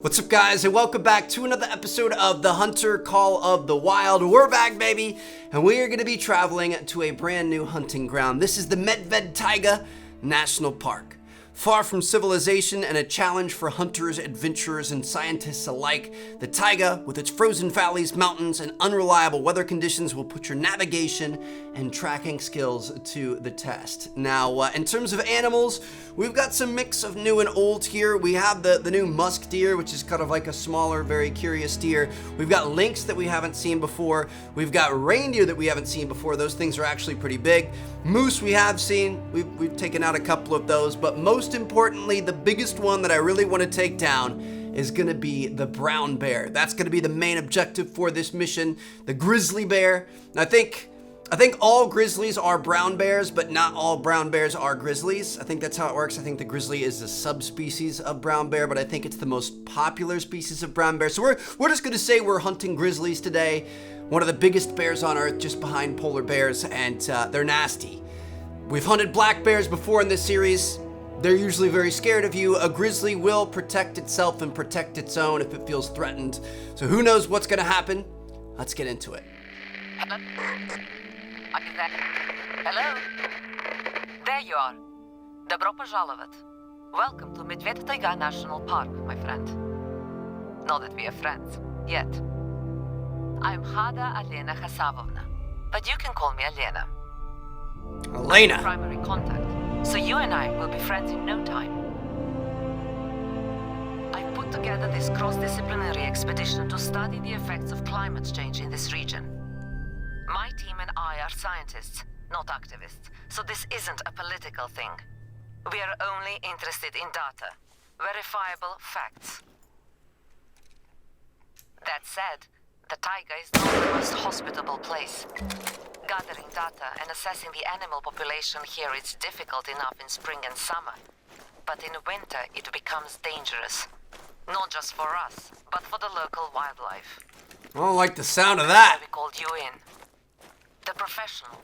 What's up, guys, and welcome back to another episode of The Hunter Call of the Wild. We're back, baby, and we are going to be traveling to a brand new hunting ground. This is the Medved-Taiga National Park. Far from civilization and a challenge for hunters, adventurers, and scientists alike, the taiga, with its frozen valleys, mountains, and unreliable weather conditions, will put your navigation and tracking skills to the test. Now, in terms of animals, we've got some mix of new and old here. We have the new musk deer, which is kind of like a smaller, very curious deer. We've got lynx that we haven't seen before. We've got reindeer that we haven't seen before. Those things are actually pretty big. Moose we have seen. We've taken out a couple of those, but most importantly, the biggest one that I really want to take down is going to be the brown bear. That's going to be the main objective for this mission, the grizzly bear. I think all grizzlies are brown bears, but not all brown bears are grizzlies. I think that's how it works. I think the grizzly is a subspecies of brown bear, but I think it's the most popular species of brown bear. So we're just going to say we're hunting grizzlies today. One of the biggest bears on earth, just behind polar bears, and they're nasty. We've hunted black bears before in this series. They're usually very scared of you. A grizzly will protect itself and protect its own if it feels threatened. So who knows what's going to happen? Let's get into it. Hello? Are you there? Hello? There you are. Добро пожаловать. Welcome to Medved-Taiga National Park, my friend. Not that we are friends, yet. I'm Hada Alena Khasavovna, but you can call me Alena. Elena. I'm primary contact, so you and I will be friends in no time. I put together this cross-disciplinary expedition to study the effects of climate change in this region. My team and I are scientists, not activists, so this isn't a political thing. We are only interested in data, verifiable facts. That said, the taiga is not the most hospitable place. Gathering data and assessing the animal population here is difficult enough in spring and summer. But in winter it becomes dangerous. Not just for us, but for the local wildlife. I don't like the sound of that. That's why we called you in. The professional.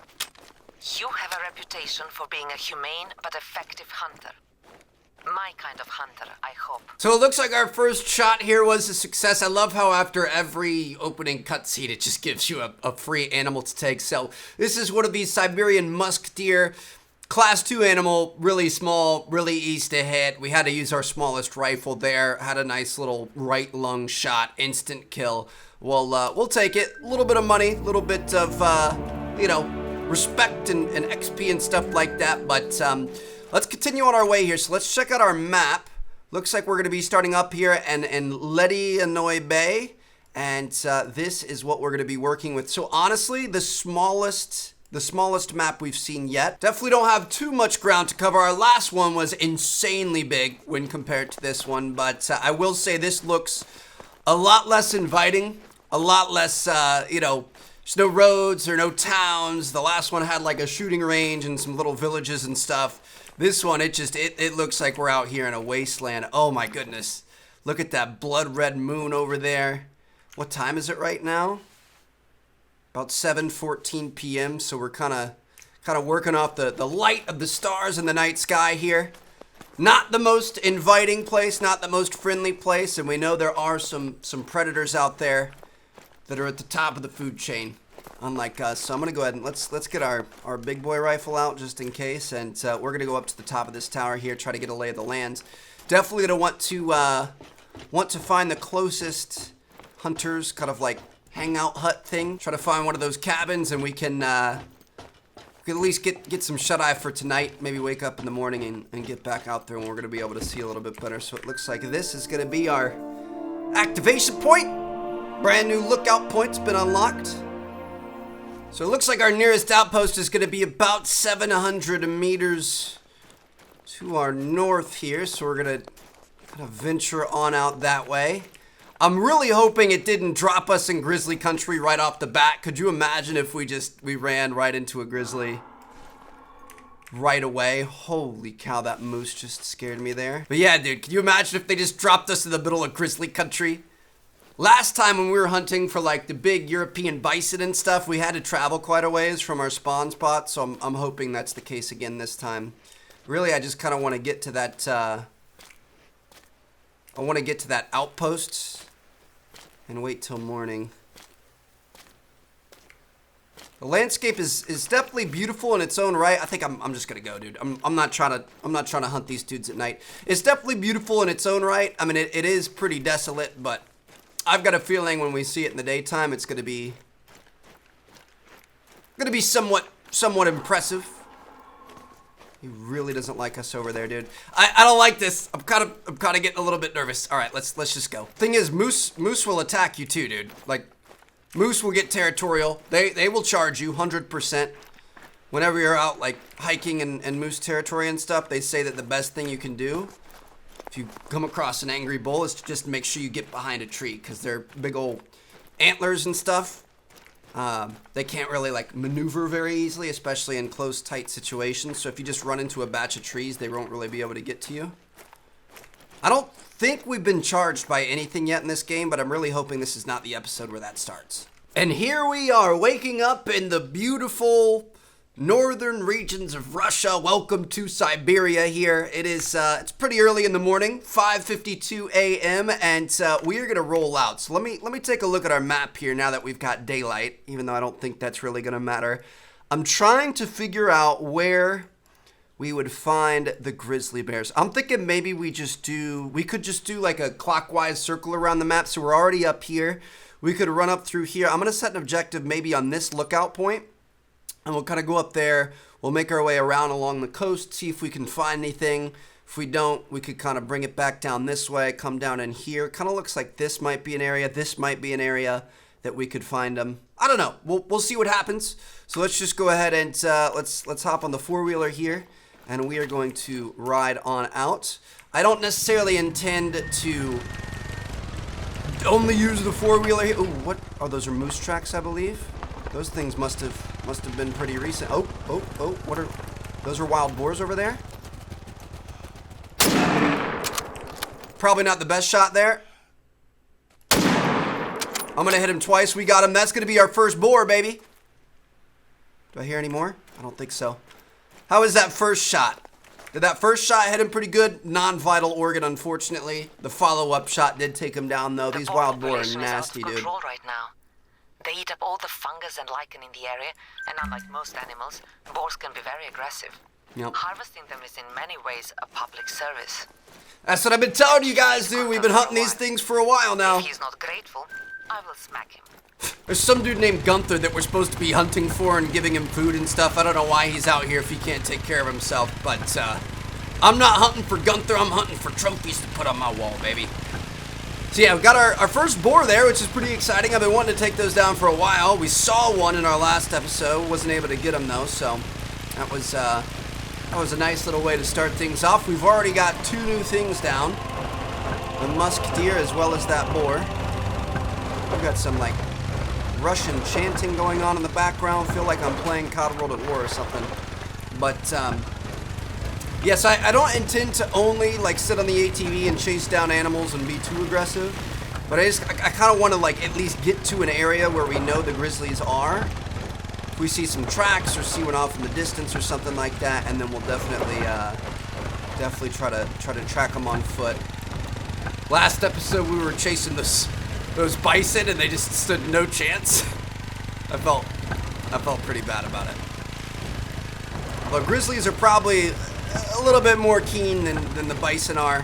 You have a reputation for being a humane but effective hunter. My kind of hunter, I hope. So it looks like our first shot here was a success. I love how after every opening cutscene, it just gives you a free animal to take. So this is one of these Siberian musk deer. Class 2 animal, really small, really easy to hit. We had to use our smallest rifle there. Had a nice little right lung shot, instant kill. We'll take it. A little bit of money, a little bit of, respect and XP and stuff like that. But let's continue on our way here. So let's check out our map. Looks like we're going to be starting up here in Medved-Taiga Bay. And this is what we're going to be working with. So honestly, the smallest map we've seen yet. Definitely don't have too much ground to cover. Our last one was insanely big when compared to this one. But I will say this looks a lot less inviting. A lot less, there's no roads or no towns. The last one had like a shooting range and some little villages and stuff. This one, it looks like we're out here in a wasteland. Oh my goodness. Look at that blood red moon over there. What time is it right now? About 7:14 p.m. So we're kind of working off the light of the stars in the night sky here. Not the most inviting place, not the most friendly place, and we know there are some predators out there that are at the top of the food chain, unlike us. So I'm gonna go ahead and let's get our big boy rifle out just in case, and we're gonna go up to the top of this tower here, try to get a lay of the land. Definitely gonna want to find the closest hunters, kind of like hangout hut thing. Try to find one of those cabins, and we can at least get some shut-eye for tonight. Maybe wake up in the morning and get back out there, and we're gonna be able to see a little bit better. So it looks like this is gonna be our activation point. Brand new lookout point's been unlocked. So it looks like our nearest outpost is going to be about 700 meters to our north here. So we're going to kind of venture on out that way. I'm really hoping it didn't drop us in grizzly country right off the bat. Could you imagine if we ran right into a grizzly right away? Holy cow, that moose just scared me there. But yeah, dude, can you imagine if they just dropped us in the middle of grizzly country? Last time when we were hunting for like the big European bison and stuff, we had to travel quite a ways from our spawn spot, so I'm hoping that's the case again this time. Really, I just kind of want to get to that I want to get to that outpost and wait till morning. The landscape is definitely beautiful in its own right. I think I'm just gonna go, dude. I'm not trying to hunt these dudes at night. It's definitely beautiful in its own right. I mean, it is pretty desolate, but I've got a feeling when we see it in the daytime, it's gonna be somewhat impressive. He really doesn't like us over there, dude. I don't like this. I'm kind of getting a little bit nervous. All right, let's just go. Thing is, moose will attack you too, dude. Like, moose will get territorial. They will charge you 100%. Whenever you're out like hiking in moose territory and stuff, they say that the best thing you can do if you come across an angry bull is to just make sure you get behind a tree, because they're big old antlers and stuff. They can't really like maneuver very easily, especially in close, tight situations. So if you just run into a batch of trees, they won't really be able to get to you. I don't think we've been charged by anything yet in this game, but I'm really hoping this is not the episode where that starts. And here we are, waking up in the beautiful northern regions of Russia. Welcome to Siberia here. It is, it's pretty early in the morning, 5:52 a.m., and we are going to roll out. So let me take a look at our map here now that we've got daylight, even though I don't think that's really going to matter. I'm trying to figure out where we would find the grizzly bears. I'm thinking maybe we could just do like a clockwise circle around the map. So we're already up here. We could run up through here. I'm going to set an objective maybe on this lookout point, and we'll kind of go up there. We'll make our way around along the coast, see if we can find anything. If we don't, we could kind of bring it back down this way, come down in here. Kind of looks like this might be an area. This might be an area that we could find them. I don't know. We'll see what happens. So let's just go ahead and let's hop on the four-wheeler here, and we are going to ride on out. I don't necessarily intend to only use the four-wheeler here. Ooh, what? Oh, those are moose tracks, I believe. Those things must have been pretty recent. Oh, what are those? Are wild boars over there? Probably not the best shot there. I'm gonna hit him twice. We got him. That's gonna be our first boar, baby. Do I hear any more? I don't think so. How was that first shot? Did that first shot hit him pretty good? Non-vital organ, unfortunately. The follow-up shot did take him down, though. These wild boar are nasty, dude. Right now. They eat up all the fungus and lichen in the area, and unlike most animals, boars can be very aggressive. Yep. Harvesting them is in many ways a public service. That's what I've been telling you guys, dude. We've been hunting these things for a while now. If he's not grateful, I will smack him. There's some dude named Gunther that we're supposed to be hunting for and giving him food and stuff. I don't know why he's out here if he can't take care of himself, but I'm not hunting for Gunther. I'm hunting for trophies to put on my wall, baby. So yeah, we got our first boar there, which is pretty exciting. I've been wanting to take those down for a while. We saw one in our last episode. Wasn't able to get him though, so that was a nice little way to start things off. We've already got 2 new things down. The musk deer as well as that boar. We've got some like Russian chanting going on in the background. Feel like I'm playing COD World at War or something. But yes, I don't intend to only like sit on the ATV and chase down animals and be too aggressive, but I kind of want to like at least get to an area where we know the grizzlies are. If we see some tracks or see one off in the distance or something like that, and then we'll definitely try to track them on foot. Last episode we were chasing those bison and they just stood no chance. I felt pretty bad about it. But grizzlies are probably a little bit more keen than the bison are.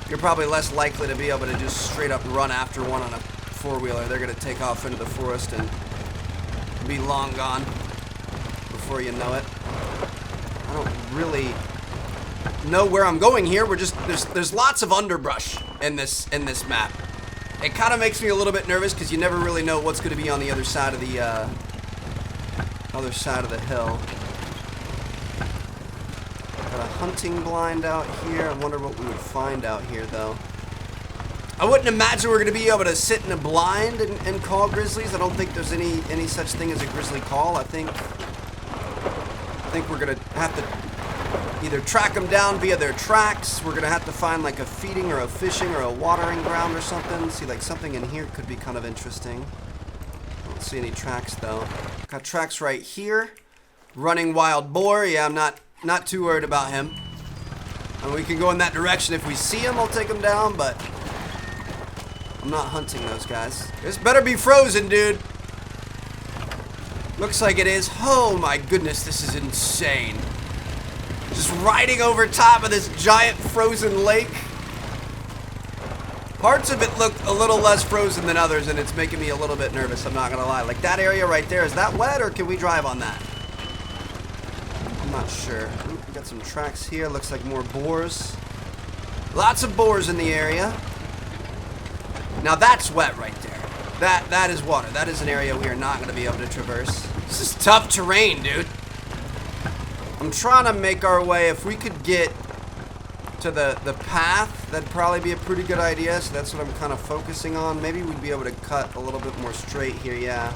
You're probably less likely to be able to just straight up run after one on a four-wheeler. They're going to take off into the forest and be long gone before you know it. I don't really know where I'm going here. We're just there's lots of underbrush in this map. It kind of makes me a little bit nervous because you never really know what's going to be on the other side of the hill. Got a hunting blind out here. I wonder what we would find out here, though. I wouldn't imagine we're going to be able to sit in a blind and call grizzlies. I don't think there's any such thing as a grizzly call. I think we're going to have to either track them down via their tracks. We're going to have to find like a feeding or a fishing or a watering ground or something. See, like something in here could be kind of interesting. I don't see any tracks, though. Got tracks right here. Running wild boar. Yeah, I'm not too worried about him. And we can go in that direction. If we see him, I'll take him down, but I'm not hunting those guys. This better be frozen, dude. Looks like it is. Oh my goodness, this is insane. Just riding over top of this giant frozen lake. Parts of it look a little less frozen than others, and it's making me a little bit nervous, I'm not gonna lie. Like that area right there, is that wet or can we drive on that? I'm not sure. Ooh, we got some tracks here, looks like more boars. Lots of boars in the area. Now that's wet right there. That is water. That is an area we are not gonna be able to traverse. This is tough terrain, dude. I'm trying to make our way, if we could get to the path, that'd probably be a pretty good idea, so that's what I'm kind of focusing on. Maybe we'd be able to cut a little bit more straight here, yeah.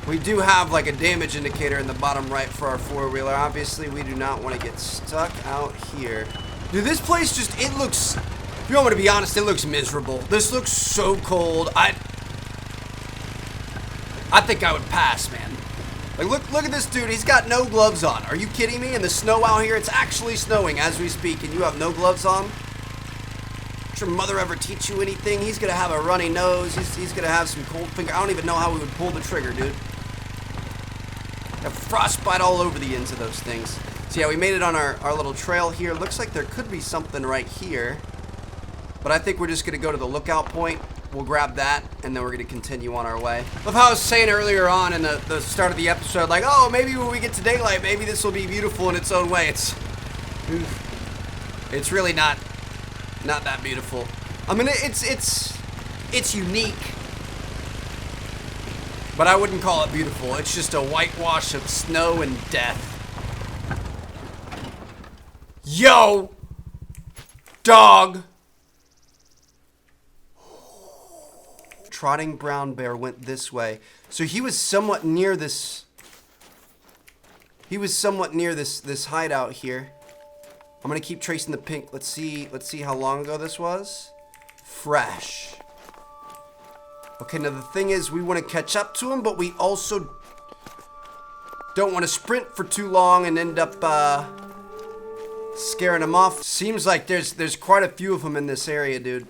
We do have like a damage indicator in the bottom right for our four-wheeler. Obviously, we do not want to get stuck out here. Dude, this place just, it looks, if you want me to be honest, it looks miserable. This looks so cold. I think I would pass, man. Like, look at this dude. He's got no gloves on. Are you kidding me? In the snow out here, it's actually snowing as we speak, and you have no gloves on? Did your mother ever teach you anything? He's gonna have a runny nose. He's gonna have some cold finger. I don't even know how we would pull the trigger, dude. Have frostbite all over the ends of those things. So yeah, we made it on our little trail here. Looks like there could be something right here, but I think we're just gonna go to the lookout point. We'll grab that, and then we're going to continue on our way. Love how I was saying earlier on in the start of the episode, like, oh, maybe when we get to daylight, maybe this will be beautiful in its own way. It's really not that beautiful. I mean, it's unique, but I wouldn't call it beautiful. It's just a whitewash of snow and death. Yo, dog. Trotting brown bear went this way. So he was somewhat near this. He was somewhat near this hideout here. I'm gonna keep tracing the pink. Let's see how long ago this was. Fresh. Okay, now the thing is, we want to catch up to him, but we also don't want to sprint for too long and end up scaring him off. Seems like there's quite a few of them in this area, dude.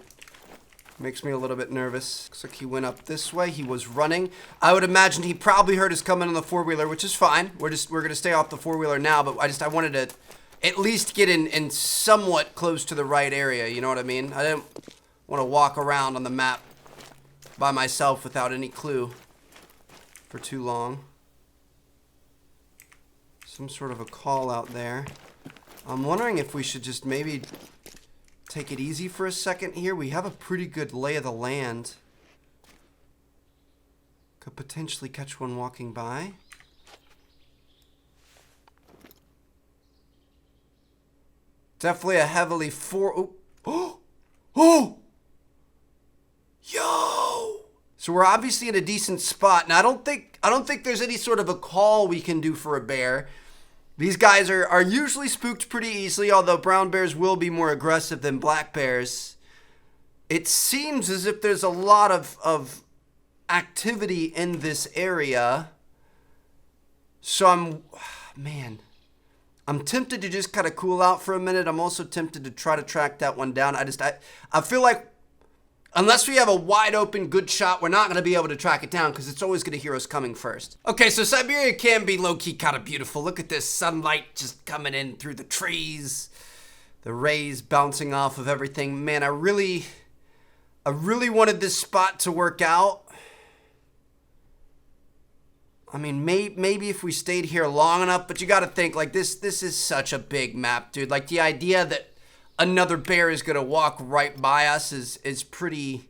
Makes me a little bit nervous. Looks like he went up this way. He was running. I would imagine he probably heard us coming on the four-wheeler, which is fine. We're gonna stay off the four-wheeler now, but I wanted to at least get in somewhat close to the right area, you know what I mean? I didn't want to walk around on the map by myself without any clue for too long. Some sort of a call out there. I'm wondering if we should just maybe take it easy for a second here. We have a pretty good lay of the land. Could potentially catch one walking by. Definitely a heavily oh! Yo! So we're obviously in a decent spot. Now I don't think there's any sort of a call we can do for a bear. These guys are usually spooked pretty easily, although brown bears will be more aggressive than black bears. It seems as if there's a lot of activity in this area. So I'm tempted to just kind of cool out for a minute. I'm also tempted to try to track that one down. I feel like unless we have a wide open good shot, we're not going to be able to track it down because it's always going to hear us coming first. Okay, so Siberia can be low-key kind of beautiful. Look at this sunlight just coming in through the trees. The rays bouncing off of everything. Man, I really wanted this spot to work out. I mean, maybe if we stayed here long enough, but you got to think, like, this is such a big map, dude. Like, the idea that another bear is gonna walk right by us is pretty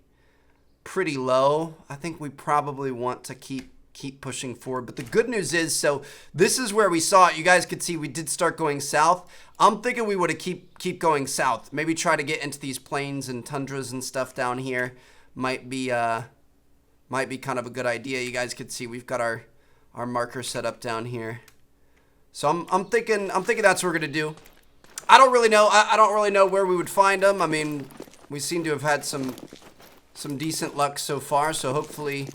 low. I think we probably want to keep pushing forward. But the good news is, so this is where we saw it. You guys could see we did start going south. I'm thinking we would keep going south. Maybe try to get into these plains and tundras and stuff down here. Might be kind of a good idea. You guys could see we've got our marker set up down here. So I'm thinking that's what we're gonna do. I don't really know. I don't really know where we would find them. I mean, we seem to have had some decent luck so far, so hopefully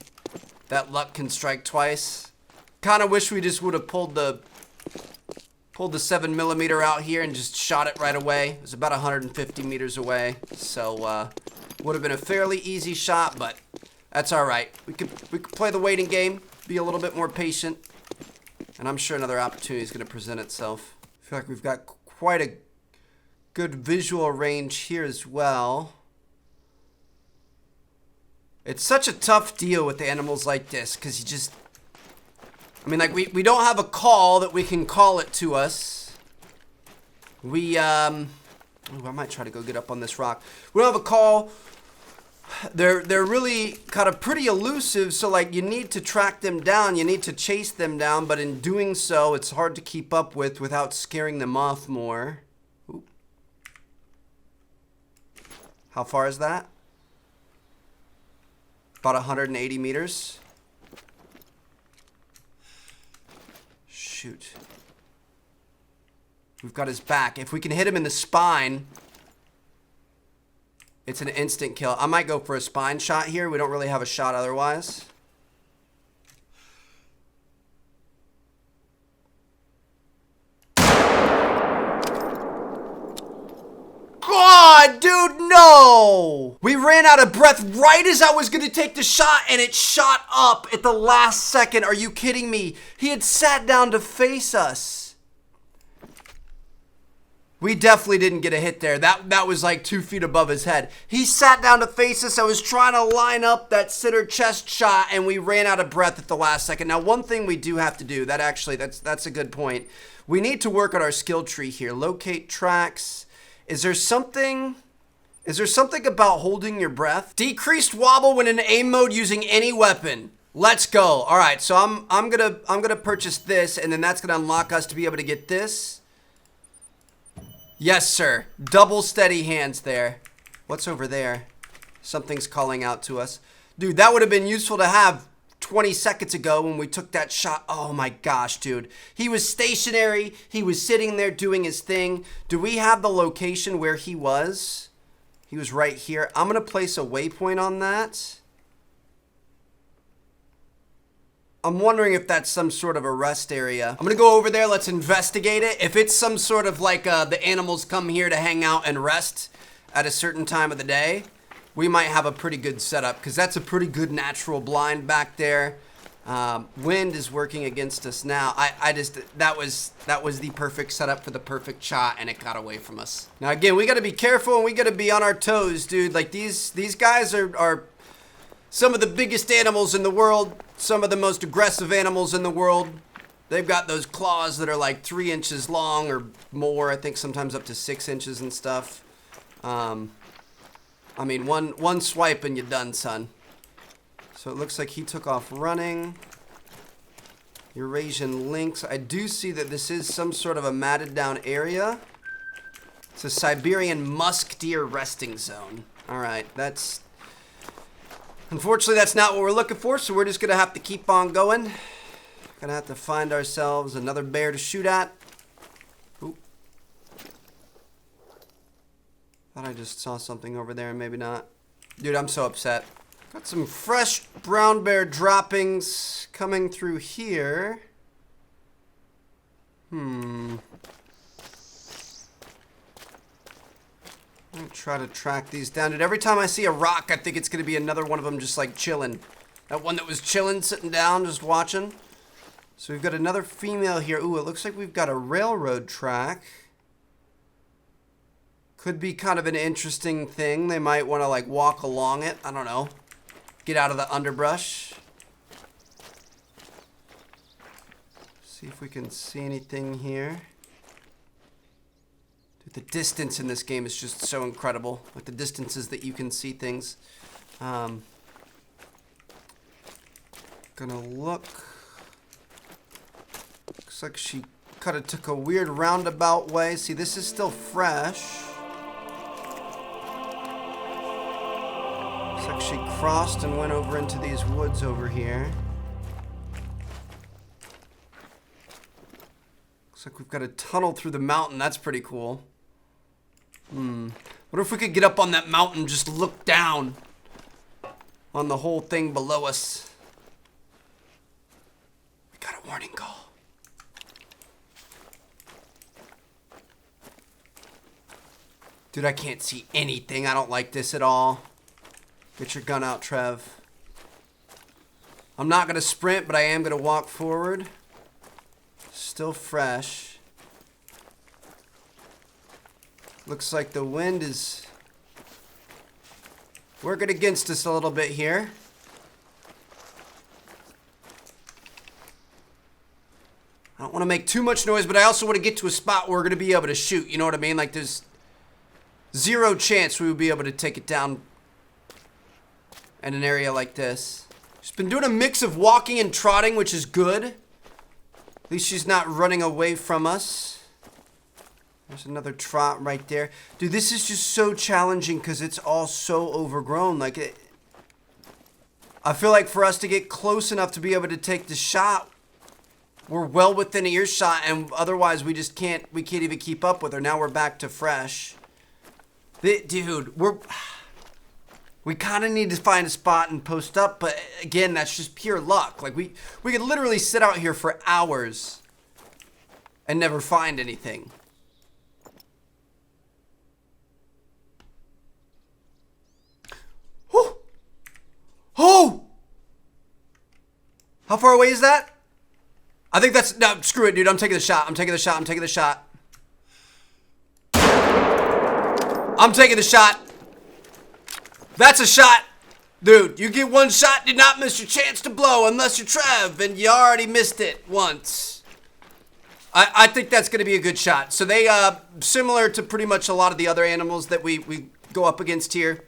that luck can strike twice. Kind of wish we just would have pulled the Pulled the 7mm out here and just shot it right away. It was about 150 meters away. So, would have been a fairly easy shot, but that's all right. We could play the waiting game, be a little bit more patient, and I'm sure another opportunity is going to present itself. I feel like we've got quite a good visual range here as well. It's such a tough deal with animals like this, because you just... I mean, like, we don't have a call that we can call it to us. Ooh, I might try to go get up on this rock. We don't have a call. They're really kind of pretty elusive, so, like, you need to track them down. You need to chase them down, but in doing so, it's hard to keep up with without scaring them off more. Ooh. How far is that? About 180 meters. Shoot. We've got his back. If we can hit him in the spine, it's an instant kill. I might go for a spine shot here. We don't really have a shot otherwise. God, dude, no! We ran out of breath right as I was going to take the shot, and it shot up at the last second. Are you kidding me? He had sat down to face us. We definitely didn't get a hit there. That was like 2 feet above his head. He sat down to face us. I was trying to line up that center chest shot, and we ran out of breath at the last second. Now, one thing we do have to do, that's a good point. We need to work on our skill tree here. Locate tracks. Is there something about holding your breath? Decreased wobble when in aim mode using any weapon. Let's go. All right, so I'm gonna purchase this, and then that's gonna unlock us to be able to get this. Yes, sir. Double steady hands there. What's over there? Something's calling out to us. Dude, that would have been useful to have 20 seconds ago when we took that shot. Oh my gosh, dude. He was stationary. He was sitting there doing his thing. Do we have the location where he was? He was right here. I'm going to place a waypoint on that. I'm wondering if that's some sort of a rest area. I'm going to go over there. Let's investigate it. If it's some sort of like the animals come here to hang out and rest at a certain time of the day, we might have a pretty good setup, because that's a pretty good natural blind back there. Wind is working against us now. That was the perfect setup for the perfect shot, and it got away from us. Now again, we got to be careful, and we got to be on our toes, dude. Like these guys are some of the biggest animals in the world, some of the most aggressive animals in the world. They've got those claws that are like 3 inches long or more. I think sometimes up to 6 inches and stuff. I mean, one swipe and you're done, son. So it looks like he took off running. Eurasian lynx. I do see that this is some sort of a matted down area. It's a Siberian musk deer resting zone. All right, unfortunately, that's not what we're looking for, so we're just going to have to keep on going. Going to have to find ourselves another bear to shoot at. Thought I just saw something over there, maybe not. Dude, I'm so upset. Got some fresh brown bear droppings coming through here. I'm gonna try to track these down. Dude, every time I see a rock, I think it's gonna be another one of them just like chilling. That one that was chilling, sitting down, just watching. So we've got another female here. Ooh, it looks like we've got a railroad track. Could be kind of an interesting thing. They might want to like walk along it. I don't know. Get out of the underbrush. See if we can see anything here. Dude, the distance in this game is just so incredible. Like the distances that you can see things. Gonna look. Looks like she kind of took a weird roundabout way. See, this is still fresh. Looks like she crossed and went over into these woods over here. Looks like we've got a tunnel through the mountain. That's pretty cool. What if we could get up on that mountain and just look down on the whole thing below us? We got a warning call. Dude, I can't see anything. I don't like this at all. Get your gun out, Trev. I'm not going to sprint, but I am going to walk forward. Still fresh. Looks like the wind is working against us a little bit here. I don't want to make too much noise, but I also want to get to a spot where we're going to be able to shoot. You know what I mean? Like, there's zero chance we would be able to take it down in an area like this. She's been doing a mix of walking and trotting, which is good. At least she's not running away from us. There's another trot right there. Dude, this is just so challenging because it's all so overgrown. Like, I feel like for us to get close enough to be able to take the shot, we're well within earshot, and otherwise we can't even keep up with her. Now we're back to fresh. Dude, we kind of need to find a spot and post up, but again, that's just pure luck. Like, we could literally sit out here for hours and never find anything. Oh! Oh! How far away is that? I think that's... No, screw it, dude. I'm taking the shot. I'm taking the shot. I'm taking the shot. I'm taking the shot. That's a shot. Dude, you get one shot, did not miss your chance to blow unless you're Trev, and you already missed it once. I think that's going to be a good shot. So they, similar to pretty much a lot of the other animals that we go up against here,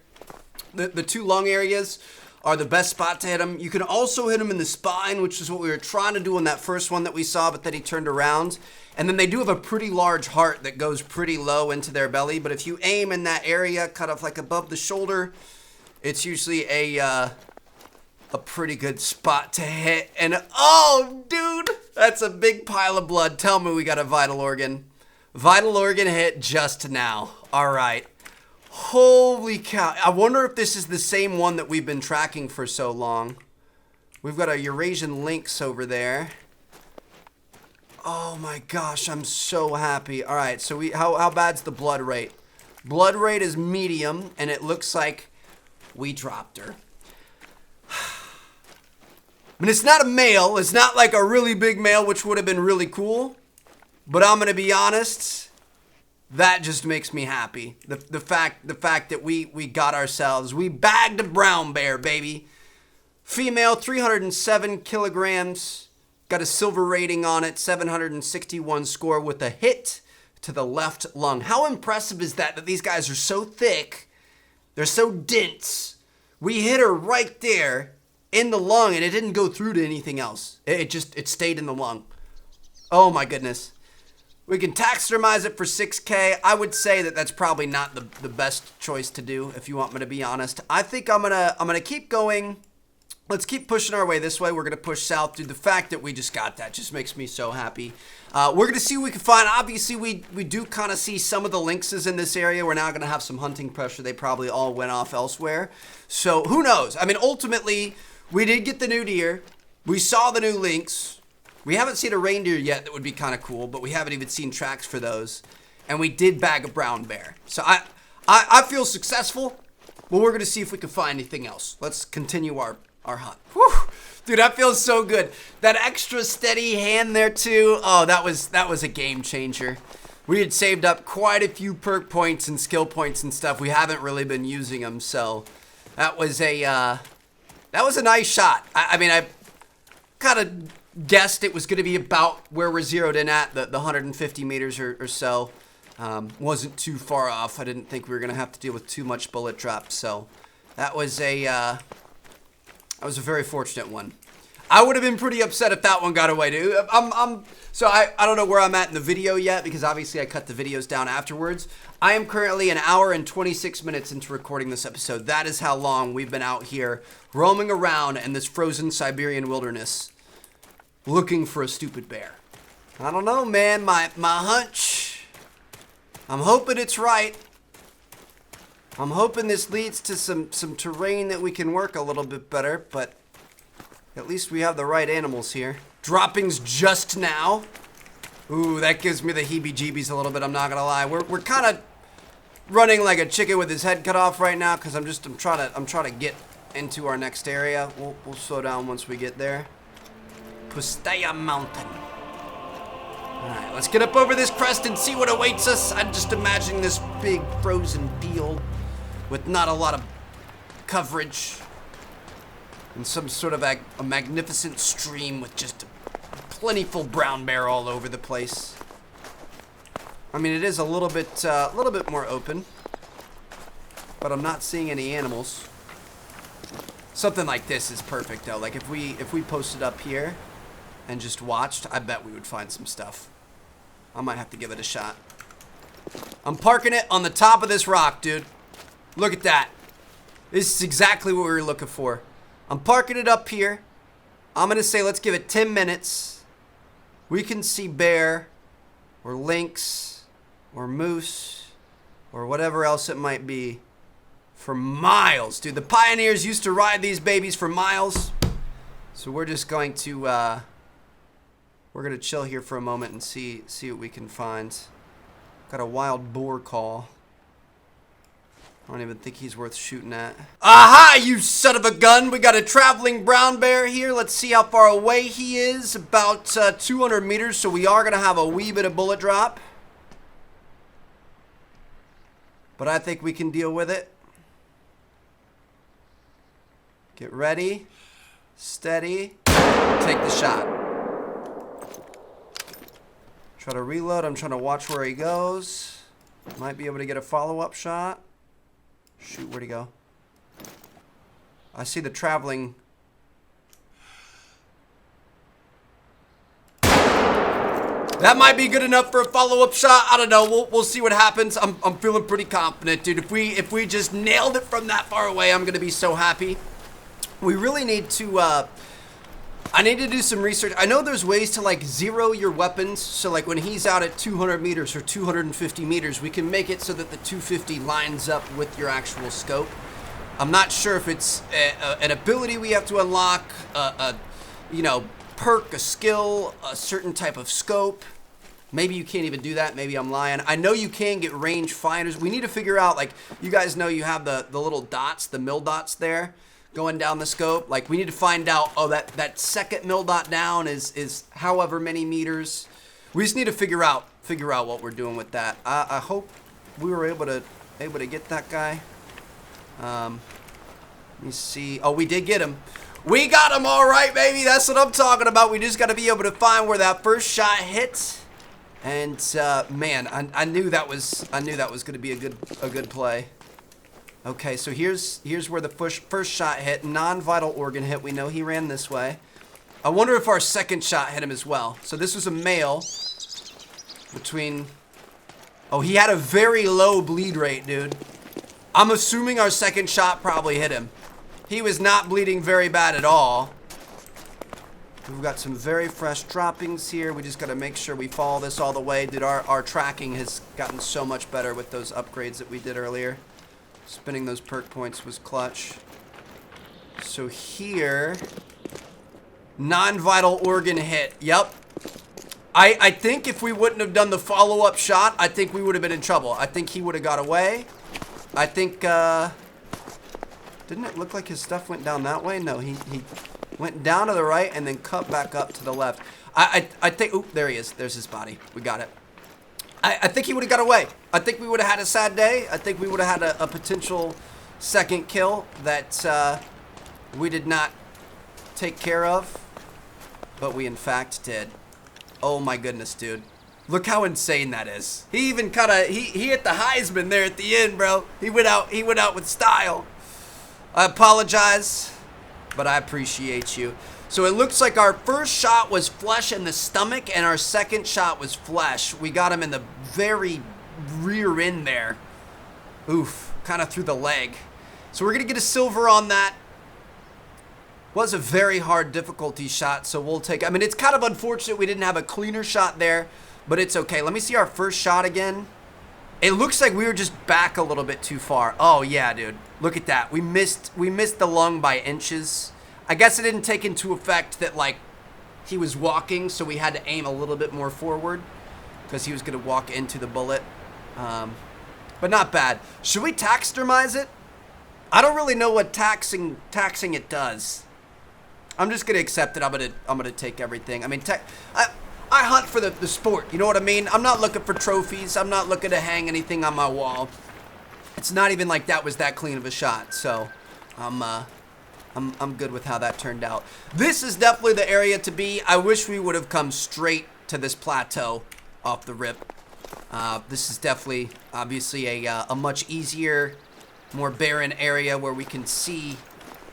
the two lung areas are the best spot to hit them. You can also hit them in the spine, which is what we were trying to do on that first one that we saw, but then he turned around. And then they do have a pretty large heart that goes pretty low into their belly. But if you aim in that area, kind of like above the shoulder, it's usually a pretty good spot to hit. And oh, dude, that's a big pile of blood. Tell me we got a vital organ. Vital organ hit just now. All right. Holy cow. I wonder if this is the same one that we've been tracking for so long. We've got a Eurasian lynx over there. Oh my gosh, I'm so happy. All right, so how bad's the blood rate? Blood rate is medium, and it looks like we dropped her. I mean, it's not a male. It's not like a really big male, which would have been really cool. But I'm going to be honest, that just makes me happy. The fact that we got ourselves, we bagged a brown bear, baby. Female, 307 kilograms. Got a silver rating on it, 761 score with a hit to the left lung. How impressive is that these guys are so thick, they're so dense. We hit her right there in the lung, and it didn't go through to anything else. It stayed in the lung. Oh my goodness. We can taxidermize it for 6K. I would say that that's probably not the best choice to do, if you want me to be honest. I think I'm gonna keep going. Let's keep pushing our way this way. We're going to push south. Dude, the fact that we just got that just makes me so happy. We're going to see what we can find. Obviously, we do kind of see some of the lynxes in this area. We're now going to have some hunting pressure. They probably all went off elsewhere. So, who knows? I mean, ultimately, we did get the new deer. We saw the new lynx. We haven't seen a reindeer yet that would be kind of cool, but we haven't even seen tracks for those. And we did bag a brown bear. So, I feel successful. But we're going to see if we can find anything else. Let's continue our hunt. Whew. Dude, that feels so good. That extra steady hand there too. Oh, that was a game changer. We had saved up quite a few perk points and skill points and stuff. We haven't really been using them, so that was a nice shot. I mean, I kind of guessed it was going to be about where we're zeroed in at, the 150 meters or so. Wasn't too far off. I didn't think we were going to have to deal with too much bullet drop, so that was a very fortunate one. I would have been pretty upset if that one got away, dude. So I don't know where I'm at in the video yet, because obviously I cut the videos down afterwards. I am currently an hour and 26 minutes into recording this episode. That is how long we've been out here roaming around in this frozen Siberian wilderness looking for a stupid bear. I don't know, man. My hunch, I'm hoping it's right. I'm hoping this leads to some terrain that we can work a little bit better, but at least we have the right animals here. Droppings just now. Ooh, that gives me the heebie-jeebies a little bit, I'm not gonna lie. We're kind of running like a chicken with his head cut off right now because I'm trying to get into our next area. We'll slow down once we get there. Pustaya Mountain. Alright, let's get up over this crest and see what awaits us. I'm just imagining this big frozen field with not a lot of coverage. And some sort of a magnificent stream with just a plentiful brown bear all over the place. I mean, it is a little bit more open. But I'm not seeing any animals. Something like this is perfect though. Like if we posted up here and just watched, I bet we would find some stuff. I might have to give it a shot. I'm parking it on the top of this rock, dude. Look at that. This is exactly what we were looking for. I'm parking it up here. I'm going to say let's give it 10 minutes. We can see bear or lynx or moose or whatever else it might be for miles. Dude, the pioneers used to ride these babies for miles. So we're just going to... we're going to chill here for a moment and see what we can find. Got a wild boar call. I don't even think he's worth shooting at. Aha, you son of a gun! We got a traveling brown bear here. Let's see how far away he is. About 200 meters, so we are going to have a wee bit of bullet drop. But I think we can deal with it. Get ready. Steady. Take the shot. Try to reload. I'm trying to watch where he goes. Might be able to get a follow-up shot. Shoot, where'd he go? I see the traveling. That might be good enough for a follow-up shot. I don't know. We'll see what happens. I'm feeling pretty confident, dude. If we just nailed it from that far away, I'm gonna be so happy. We really need to I need to do some research. I know there's ways to like zero your weapons. So like when he's out at 200 meters or 250 meters, we can make it so that the 250 lines up with your actual scope. I'm not sure if it's an ability we have to unlock, you know, perk, a skill, a certain type of scope. Maybe you can't even do that. Maybe I'm lying. I know you can get range finders. We need to figure out, like, you guys know you have the little dots, the mil dots there. Going down the scope, like we need to find out, oh, that second mil dot down is however many meters. We just need to figure out what we're doing with that. I hope we were able to get that guy. Let me see. Oh, we did get him. We got him all right, baby. That's what I'm talking about. We just got to be able to find where that first shot hit. And man, I knew that was going to be a good play. Okay, so here's where the first shot hit. Non-vital organ hit. We know he ran this way. I wonder if our second shot hit him as well. So this was a male between... Oh, he had a very low bleed rate, dude. I'm assuming our second shot probably hit him. He was not bleeding very bad at all. We've got some very fresh droppings here. We just got to make sure we follow this all the way. Dude, our tracking has gotten so much better with those upgrades that we did earlier. Spinning those perk points was clutch. So here, non-vital organ hit. Yep. I think if we wouldn't have done the follow-up shot, I think we would have been in trouble. I think he would have got away. I think, didn't it look like his stuff went down that way? No, he went down to the right and then cut back up to the left. I think, oop, there he is. There's his body. We got it. I think he would have got away. I think we would have had a sad day. I think we would have had a potential second kill that we did not take care of. But we in fact did. Oh my goodness, dude. Look how insane that is. He even he hit the Heisman there at the end, bro. He went out with style. I apologize, but I appreciate you. So it looks like our first shot was flesh in the stomach and our second shot was flesh. We got him in the very rear end there. Oof, kind of through the leg. So we're going to get a silver on that. Was a very hard difficulty shot, so we'll take... I mean, it's kind of unfortunate we didn't have a cleaner shot there, but it's okay. Let me see our first shot again. It looks like we were just back a little bit too far. Oh, yeah, dude. Look at that. We missed the lung by inches. I guess it didn't take into effect that, like, he was walking, so we had to aim a little bit more forward because he was going to walk into the bullet. but not bad. Should we taxidermize it? I don't really know what taxing it does. I'm just gonna accept it. I'm gonna take everything. I mean, I hunt for the sport. You know what I mean? I'm not looking for trophies. I'm not looking to hang anything on my wall. It's not even like that was that clean of a shot. So, I'm good with how that turned out. This is definitely the area to be. I wish we would have come straight to this plateau off the rip. This is definitely, obviously, a much easier, more barren area where we can see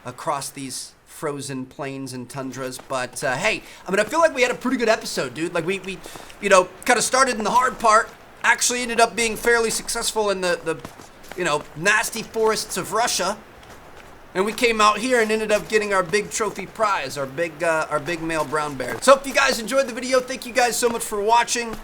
across these frozen plains and tundras. But hey, I mean, I feel like we had a pretty good episode, dude. Like we you know, kind of started in the hard part, actually ended up being fairly successful in the you know, nasty forests of Russia, and we came out here and ended up getting our big trophy prize, our big male brown bear. So if you guys enjoyed the video, thank you guys so much for watching.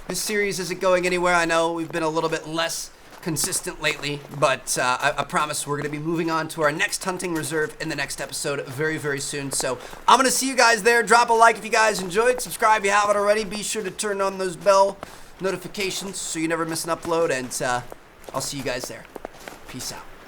This series isn't going anywhere. I know we've been a little bit less consistent lately, but I promise we're going to be moving on to our next hunting reserve in the next episode very, very soon. So I'm going to see you guys there. Drop a like if you guys enjoyed. Subscribe if you haven't already. Be sure to turn on those bell notifications so you never miss an upload, and I'll see you guys there. Peace out.